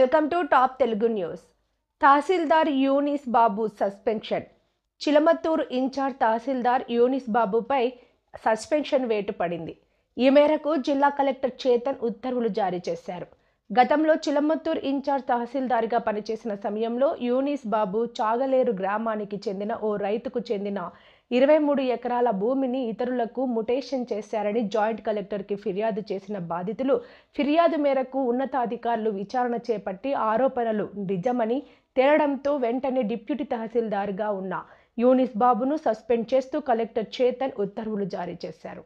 Welcome to top Telugu news. Tahsildar Yunus Babu suspension. Chilamathur incharge tahsildar Yunus బాబుపై suspension వేటు పడింది. ఈ మేరకు జిల్లా కలెక్టర్ చేతన్ ఉత్తర్వులు జారీ చేశారు. గతంలో చిలమత్తూరు ఇన్ఛార్జ్ తహసీల్దార్గా పనిచేసిన సమయంలో యూనిస్ బాబు చాగలేరు గ్రామానికి చెందిన ఓ రైతుకు చెందిన 23 ఎకరాల భూమిని ఇతరులకు ముటేషన్ చేశారని జాయింట్ కలెక్టర్కి ఫిర్యాదు చేసిన బాధితులు ఫిర్యాదు మేరకు ఉన్నతాధికారులు విచారణ చేపట్టి ఆరోపణలు నిజమని తేలడంతో వెంటనే డిప్యూటీ తహసీల్దార్గా ఉన్న యూనిస్ బాబును సస్పెండ్ చేస్తూ కలెక్టర్ చేతన్ ఉత్తర్వులు జారీ చేశారు.